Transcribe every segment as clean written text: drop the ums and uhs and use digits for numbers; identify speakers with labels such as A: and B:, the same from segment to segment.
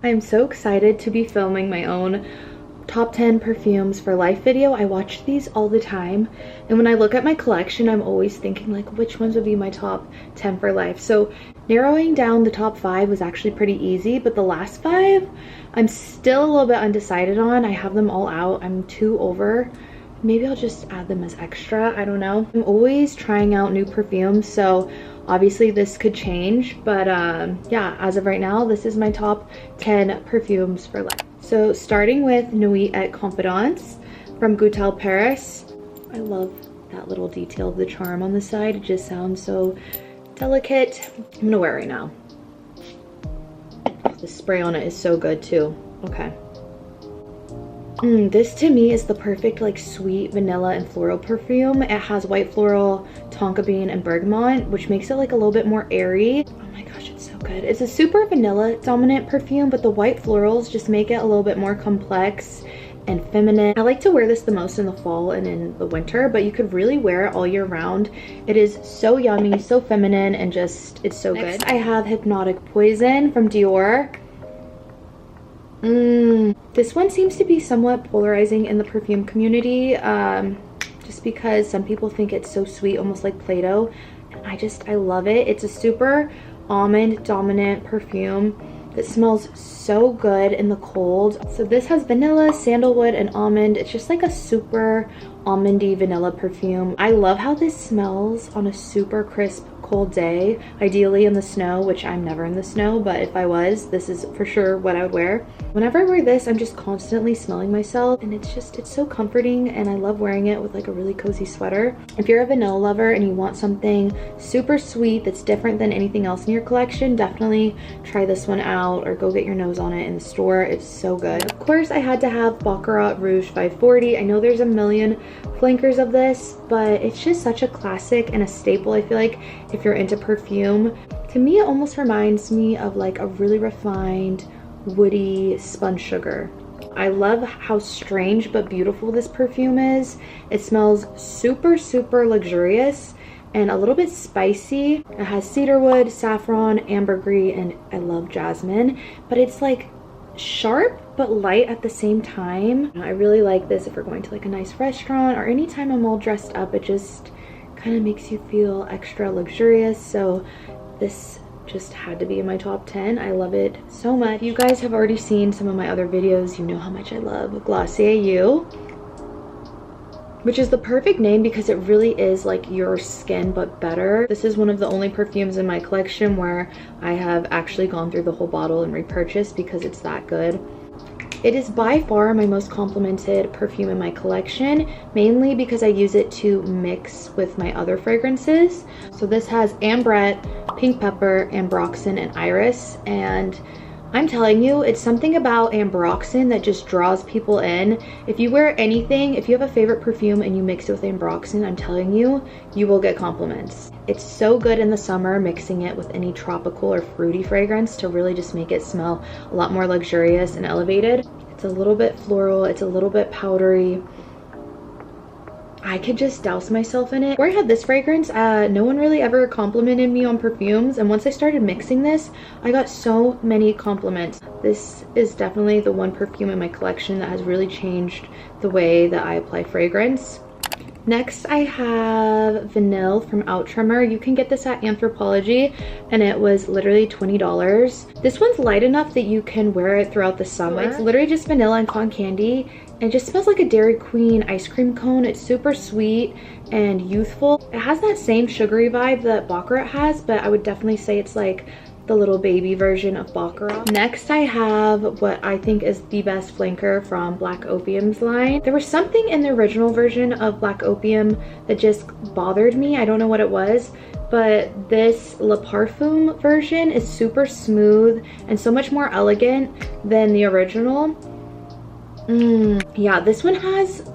A: I'm so excited to be filming my own top 10 perfumes for life video. I watch these all the time, and when I look at my collection, I'm always thinking like which ones would be my top 10 for life. So narrowing down the top 5 was actually pretty easy, but the last 5 I'm still a little bit undecided on. I have them all out. I'm 2 over. Maybe I'll just add them as extra. I don't know. I'm always trying out new perfumes, so obviously this could change, but yeah, as of right now, this is my top 10 perfumes for life. So starting with Nuit et Confidence from Goutal Paris. I love that little detail of the charm on the side. It just sounds so delicate. I'm gonna wear it right now. The spray on it is so good too. Okay. This to me is the perfect like sweet vanilla and floral perfume. It has white floral, tonka bean, and bergamot, which makes it like a little bit more airy. Oh my gosh, it's so good. It's a super vanilla dominant perfume, but the white florals just make it a little bit more complex and feminine. I like to wear this the most in the fall and in the winter, but you could really wear it all year round. It is so yummy, so feminine, and just, it's so good. I have Hypnotic Poison from Dior. This one seems to be somewhat polarizing in the perfume community, just because some people think it's so sweet, almost like Play-Doh, and I love it. It's a super almond dominant perfume that smells so good in the cold. So this has vanilla, sandalwood, and almond. It's just like a super almondy vanilla perfume. I love how this smells on a super crisp cold day, ideally in the snow, which I'm never in the snow, but if I was, this is for sure what I would wear. Whenever I wear this, I'm just constantly smelling myself, and it's so comforting, and I love wearing it with like a really cozy sweater. If you're a vanilla lover and you want something super sweet that's different than anything else in your collection, definitely try this one out or go get your nose on it in the store. It's so good. Of course, I had to have Baccarat Rouge 540. I know there's a million flankers of this, but it's just such a classic and a staple. I feel like if you're into perfume, to me it almost reminds me of like a really refined woody spun sugar. I love how strange but beautiful this perfume is. It smells super luxurious and a little bit spicy. It has cedarwood, saffron, ambergris, and I love jasmine, but it's like sharp but light at the same time. I really like this if we're going to like a nice restaurant or anytime I'm all dressed up. It just kind of makes you feel extra luxurious, so this just had to be in my top 10. I love it so much. If you guys have already seen some of my other videos, you know how much I love Glossia Auu, which is the perfect name because it really is like your skin but better. This is one of the only perfumes in my collection where I have actually gone through the whole bottle and repurchased because it's that good. It is by far my most complimented perfume in my collection, mainly because I use it to mix with my other fragrances. So this has ambrette, pink pepper, ambroxan, and iris, and I'm telling you, it's something about ambroxan that just draws people in. If you wear anything, if you have a favorite perfume and you mix it with ambroxan, I'm telling you, you will get compliments. It's so good in the summer, mixing it with any tropical or fruity fragrance to really just make it smell a lot more luxurious and elevated. It's a little bit floral, it's a little bit powdery. I could just douse myself in it. Before I had this fragrance, no one really ever complimented me on perfumes, and once I started mixing this, I got so many compliments. This is definitely the one perfume in my collection that has really changed the way that I apply fragrance. Next, I have Vanille from Outtrimmer. You can get this at Anthropologie, and it was literally $20. This one's light enough that you can wear it throughout the summer. It's literally just vanilla and cotton candy, and it just smells like a Dairy Queen ice cream cone. It's super sweet and youthful. It has that same sugary vibe that Baccarat has, but I would definitely say it's like the little baby version of Baccarat. Next, I have what I think is the best flanker from Black Opium's line. There was something in the original version of Black Opium that just bothered me. I don't know what it was, but this Le Parfum version is super smooth and so much more elegant than the original. Yeah, this one has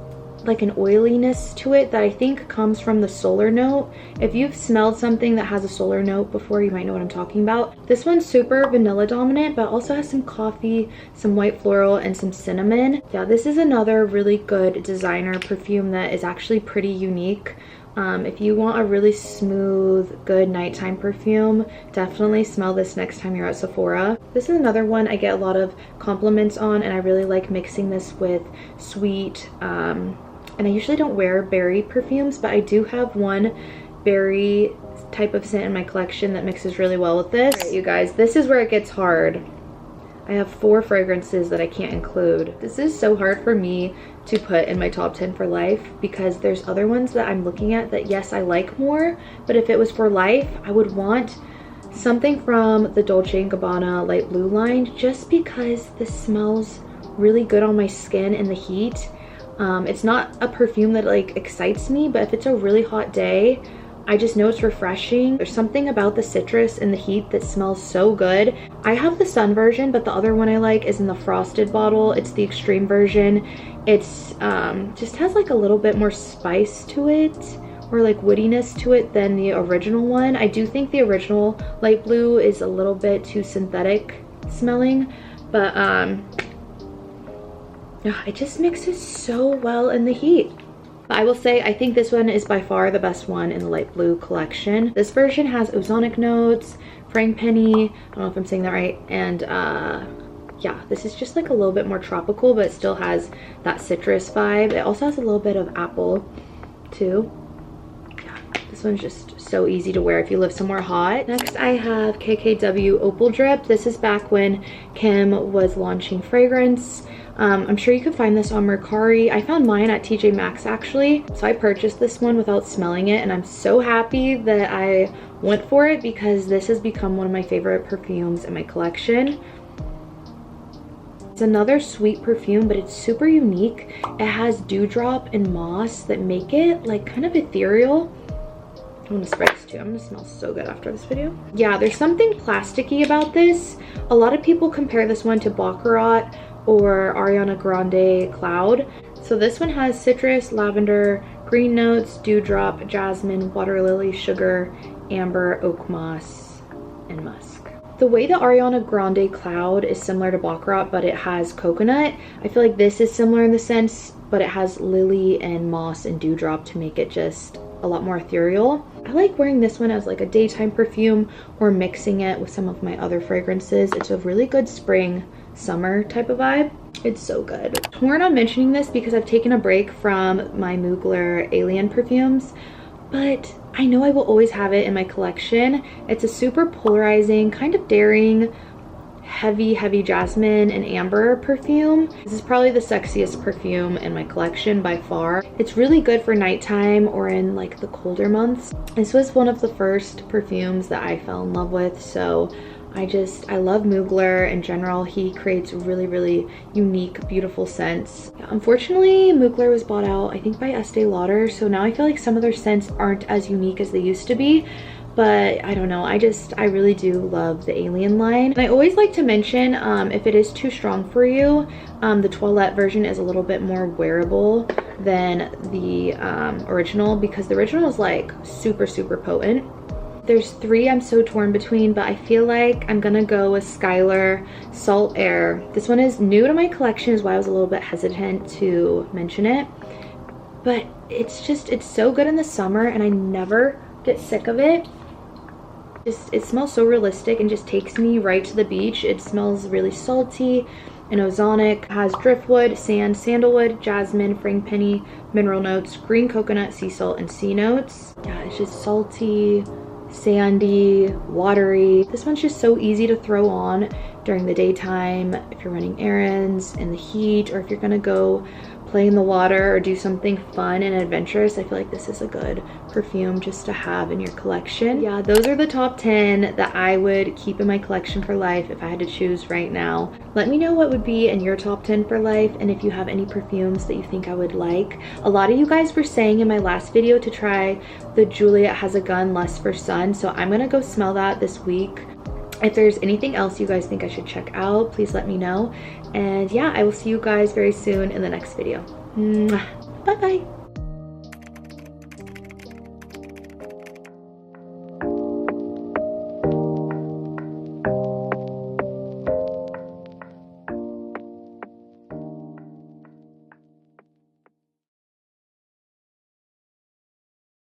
A: like an oiliness to it that I think comes from the solar note. If you've smelled something that has a solar note before, you might know what I'm talking about. This one's super vanilla dominant, but also has some coffee, some white floral, and some cinnamon. Yeah, this is another really good designer perfume that is actually pretty unique. If you want a really smooth, good nighttime perfume, definitely smell this next time you're at Sephora. This is another one I get a lot of compliments on, and I really like mixing this with sweet, and I usually don't wear berry perfumes, but I do have one berry type of scent in my collection that mixes really well with this. All right, you guys, this is where it gets hard. I have 4 fragrances that I can't include. This is so hard for me to put in my top 10 for life because there's other ones that I'm looking at that, yes, I like more, but if it was for life, I would want something from the Dolce & Gabbana light blue line, just because this smells really good on my skin in the heat. It's not a perfume that like excites me, but if it's a really hot day, I just know it's refreshing. There's something about the citrus in the heat that smells so good. I have the sun version, but the other one I like is in the frosted bottle. It's the extreme version. It's just has like a little bit more spice to it, or like woodiness to it, than the original one. I do think the original light blue is a little bit too synthetic smelling, but it just mixes so well in the heat. I will say, I think this one is by far the best one in the light blue collection. This version has ozonic notes, frangipani, I don't know if I'm saying that right, and yeah, this is just like a little bit more tropical, but it still has that citrus vibe. It also has a little bit of apple too. Yeah, this one's just so easy to wear if you live somewhere hot. Next I have KKW Opal Drip. This is back when Kim was launching fragrance. I'm sure you could find this on Mercari. I found mine at TJ Maxx actually, so I purchased this one without smelling it, and I'm so happy that I went for it because this has become one of my favorite perfumes in my collection. It's another sweet perfume, but it's super unique. It has dewdrop and moss that make it like kind of ethereal. I'm gonna spray this too. I'm gonna smell so good after this video. Yeah, there's something plasticky about this. A lot of people compare this one to Baccarat or Ariana Grande Cloud. So this one has citrus, lavender, green notes, dewdrop, jasmine, water lily, sugar, amber, oak moss, and musk. The way the Ariana Grande Cloud is similar to Baccarat, but it has coconut, I feel like this is similar in the sense, but it has lily and moss and dewdrop to make it just a lot more ethereal. I like wearing this one as like a daytime perfume or mixing it with some of my other fragrances. It's a really good spring summer type of vibe. It's so good. Torn on mentioning this because I've taken a break from my Mugler Alien perfumes, but I know I will always have it in my collection. It's a super polarizing, kind of daring, heavy jasmine and amber perfume. This is probably the sexiest perfume in my collection by far. It's really good for nighttime or in like the colder months. This was one of the first perfumes that I fell in love with, so I love Mugler in general. He creates really unique, beautiful scents. Yeah, unfortunately, Mugler was bought out, I think, by Estee Lauder, so now I feel like some of their scents aren't as unique as they used to be. But I don't know, I really do love the Alien line. And I always like to mention, if it is too strong for you, the toilette version is a little bit more wearable than the original, because the original is like super potent. There's 3 I'm so torn between, but I feel like I'm gonna go with Skylar Salt Air. This one is new to my collection, is why I was a little bit hesitant to mention it. But it's so good in the summer and I never get sick of it. It smells so realistic and just takes me right to the beach. It smells really salty and ozonic. It has driftwood, sand, sandalwood, jasmine, frangipani, mineral notes, green coconut, sea salt, and sea notes. Yeah, it's just salty, sandy, watery. This one's just so easy to throw on during the daytime if you're running errands in the heat, or if you're gonna go play in the water or do something fun and adventurous. I feel like this is a good perfume just to have in your collection. Yeah, those are the top 10 that I would keep in my collection for life if I had to choose right now. Let me know what would be in your top 10 for life, and if you have any perfumes that you think I would like. A lot of you guys were saying in my last video to try the Juliet Has a Gun Lust for Sun, so I'm gonna go smell that this week. If there's anything else you guys think I should check out, please let me know. And yeah, I will see you guys very soon in the next video. Bye bye.